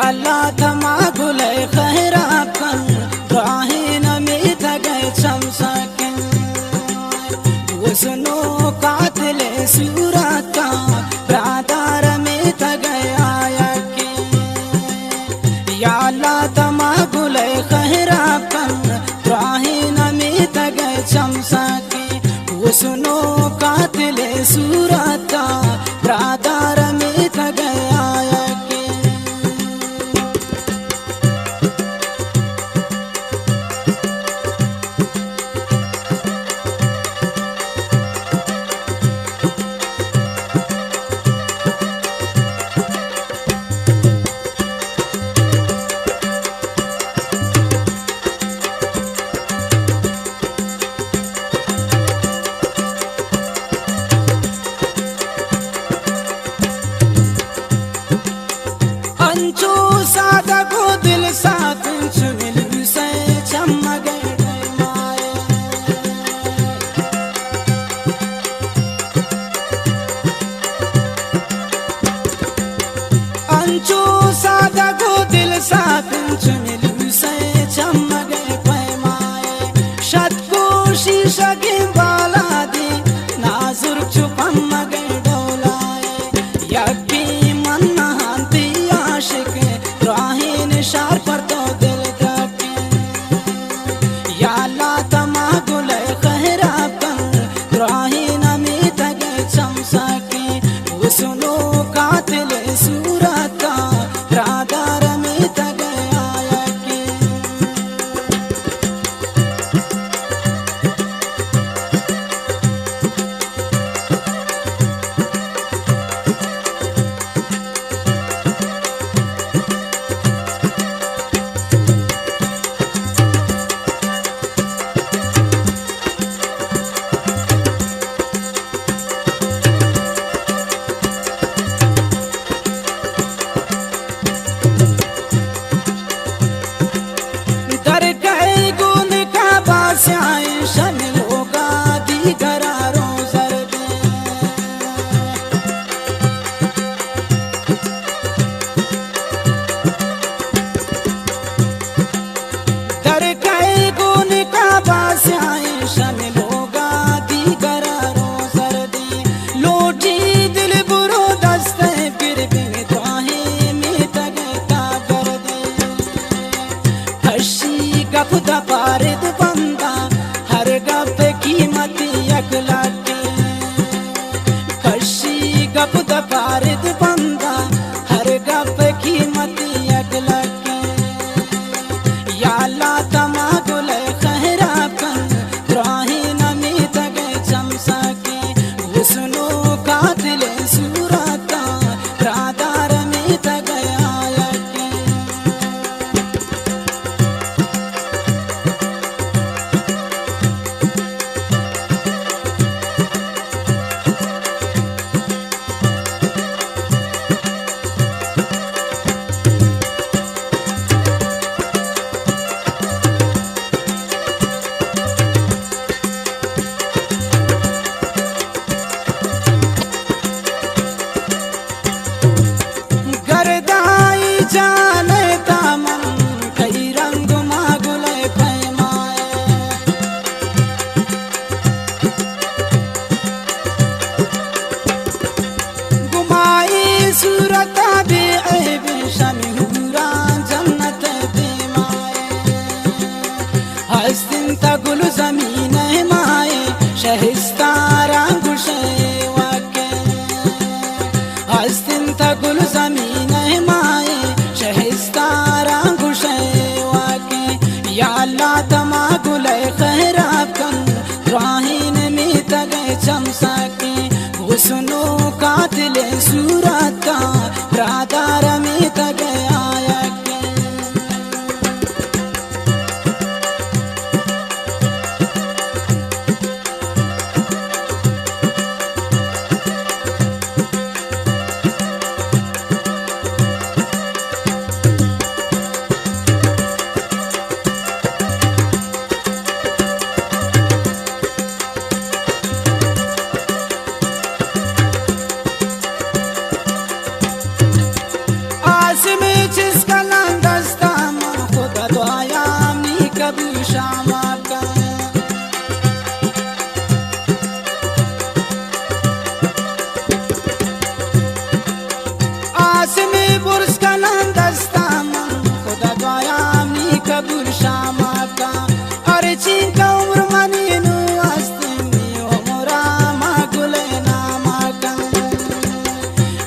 याला थमा गुले खैरा कन राही नमी तगे चमसके उसनो कातिले सूरत का ब्रादार में तगे आया के याला थमा गुले खैरा कन राही नमी तगे चमसके उसनो कातिले सूरत का ब्रादार में तगे आया के अंचो सादा को दिल साथ चुनिल से चमक गए माए अंचो सादा को दिल साथ चुनिल से चमक गए माए शत को शीशा के बाला दे नाजुर चुपम गए डोलाए यकी शार पर तो दिल काटे याला तमा गुले खैरा कन राही नमी तगे चमसके उसनो कातिले सूरत का रादार में तगे आया के स्याए शमिल होगा दी गरारों जरदे दर कई गुन का बास्याए शमिल होगा दी गरारों जरदे लोटी दिल बुरो दस्ते फिर बिन ताहे में तगे का कर दे हशी गप दपारिद बंदा हर गप कीमत अगला के कशी गप दपारिद बंदा हर गप कीमत अगला के याला तमा गुले खैरा कन राही नमी तगे चमसके उसनो कातिले सूरत का रादार में तगे आया के शामा का आसमी बुर्स का नाम दस्ता मन खुदा द्वायामी कबूल शामा का अरे चीन का उम्र मनी नु आस्ती हो मोरा मा गुले नामा का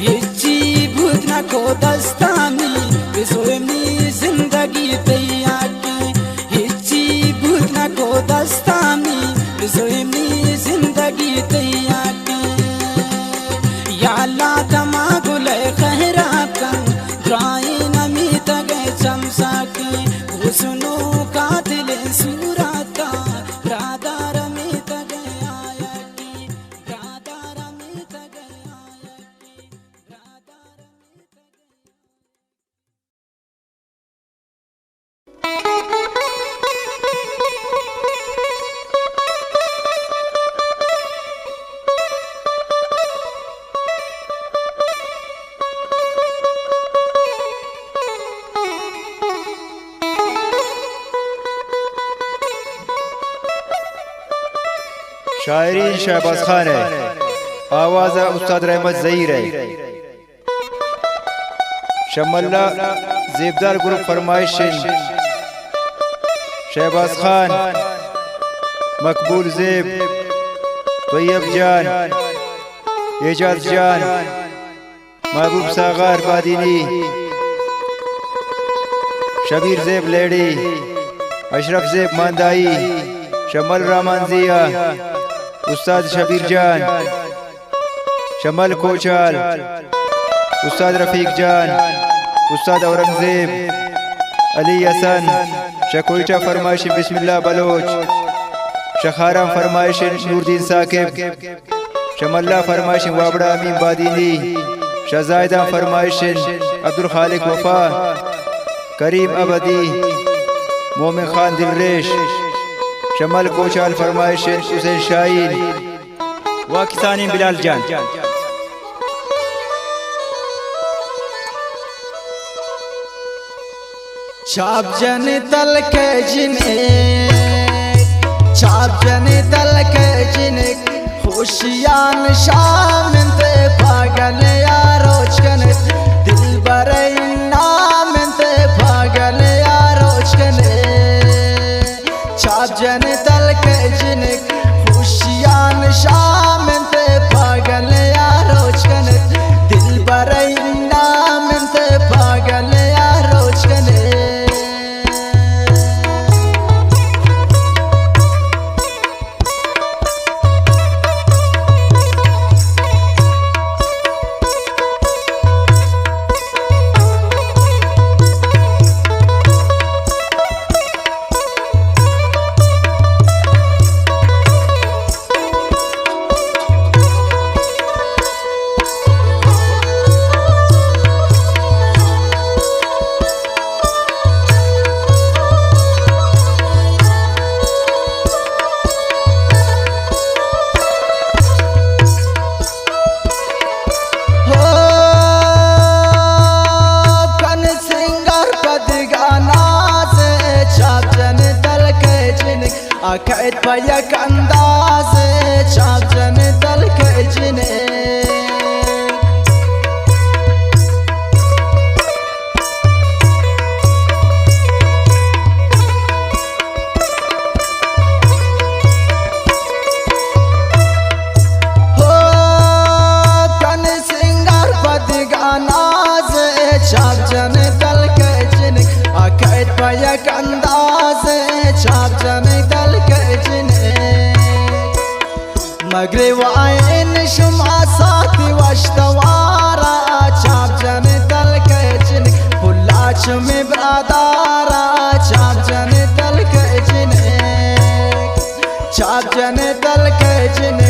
हिची भूत ना को दस्तामी बिसोमी जिंदगी तैया की हिची भूत ना को दस्तामी बिसोमी जिंदगी तैया की या अल्लाह तमा गुले खैरा का द्राई नमी तगे चमसा की हुस्नो का दिल सूरत का रादार में तगे आया की रादार में तगे आया की रादार में तगे शायरी शहबाज खान है, आवाज उस्ताद रहमत ज़हीर है। शमल्ला ज़ेबदार ग्रुप फरमाइश शहबाज खान, मकबूल ज़ेब, तैयब जान, एजाज जान, महबूब सागर बादीनी, शबीर ज़ेब लेडी, अशरफ ज़ेब मांदाई, शमल रहमान ज़िया, उस्ताद शबीर जान, शमल कोचाल, उस्ताद रफीक जान, उस्ताद औरंगजेब, अली हसन, शकोइटा फरमाइश बिस्मिल्लाह बलोच, शखारा फरमाइश नूरदीन साकिब, शमल्ला फरमाइश वाबड़ा अमीन बादीनी, शहजायदा फरमाइश अब्दुल खालिक वफा, करीम अबदी, मोमिन खान दिलरेश, शमल कोचाल फरमाइश हुसैन शाहीन व किसानी बिलाल जान। छाप जन तल के जिने छाप जन तल के जिने खुशियान शाम ते पागल यारोच कन दिल बरे नाम ते पागल यारोच कन छाप जन तल के जिने खुशियान शाम ते पागल यारोच कन दिल बरे नाम ते पागल यारोच कन आखिर पयक अंदाज छाप जन तल के जिने हो कन सिंगार पद गानाज छाप जन तल के जिने आखिर पयक अंदाज छाप जन मगरे वाइन शुमा साथी वश्तवारा छाप जन तल के जिन हुल्लाच में ब्रादारा छाप जन तल के जिन छाप जन तल के जिन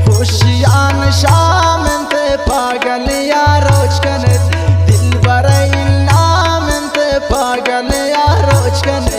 खुशियान शाम ते पागल यारोच कन दिल बरे नाम ते पागल यारोच कन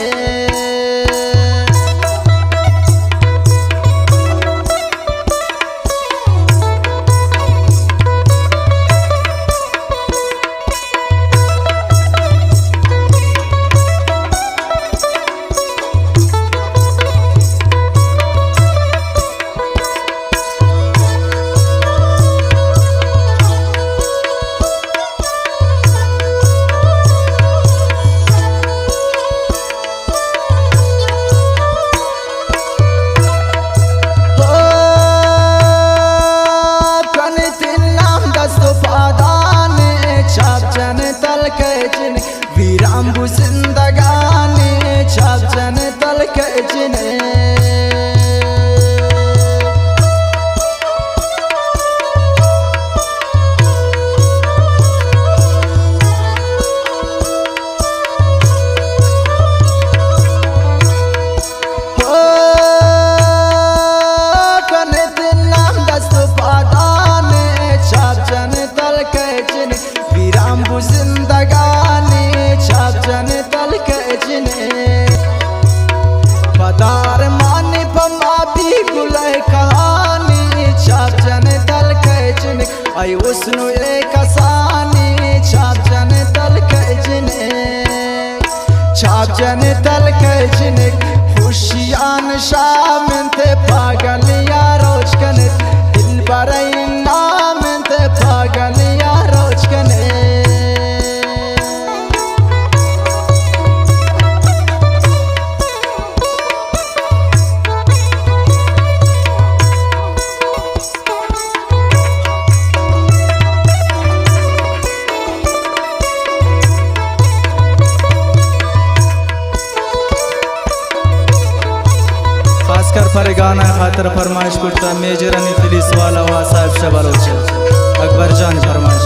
हुस्नु एक आसानी छाप जन तल कजने छाप जन तल कजने खुशियान शाम ते पागल या रोज कने दिल बरई नाम ते पागल या रोज कने खासकर फरगाना खातर फरमाइश करता मेजर अनी पुलिस वाला हुआ साहब शबलोच अकबर जान फरमाइश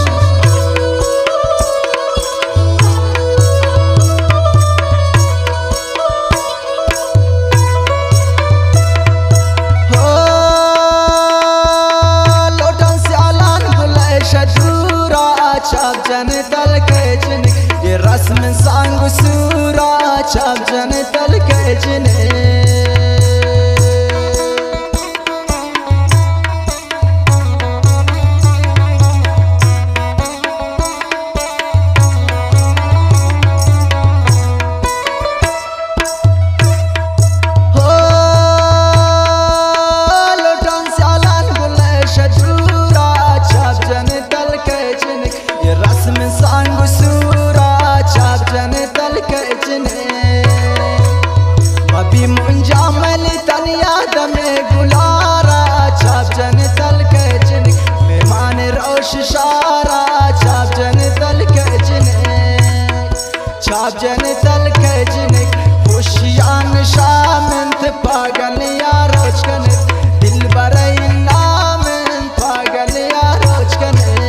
हो लोटन से आलान बुलाए शजूरा छाप जन तल कजन ये रस्म सांग सूरा छाप जन तल कजने मुंजामल तनिया दमे गुलारा छाप जन तल कजन मेहमान रोश शारा छाप जन तल कजने छाप जन तल कजने खुशियान शामंत पागल या रोज कने दिल बरई नाम पागल या रोज कने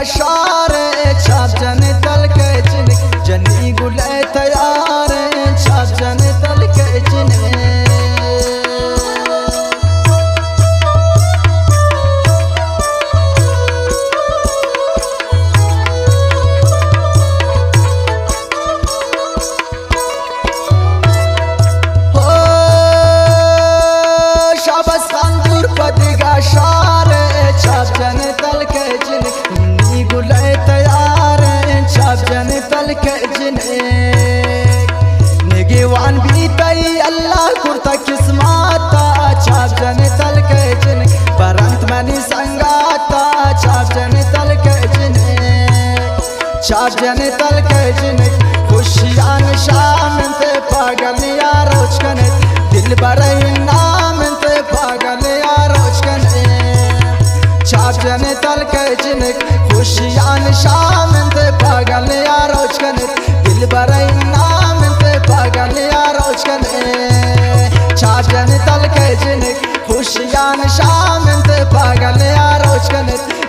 शारे छाप जन तल कजन जनी गुले तैयार छाप जन तल कजने हो शाबाश अंगूर पदिगा शारे छाप जन तल कजन गुले तैयार छाप जन तल कजने निगेवान भी तई अल्लाह कुर्ता किस्माता छाप जन तल कजन बरंत मनी संगाता छाप जन तल कजने छाप जन तल कजने खुशियान शाम ते पागल या रोज कने दिल बरई नाम ते पागल या रोज कने छाप जन तल कजने खुशियान शाम ते पागल या रोज कने दिल बरई नाम ते पागल या रोज कने छाप जन तल कजने खुशियान शाम ते पागल या रोज कने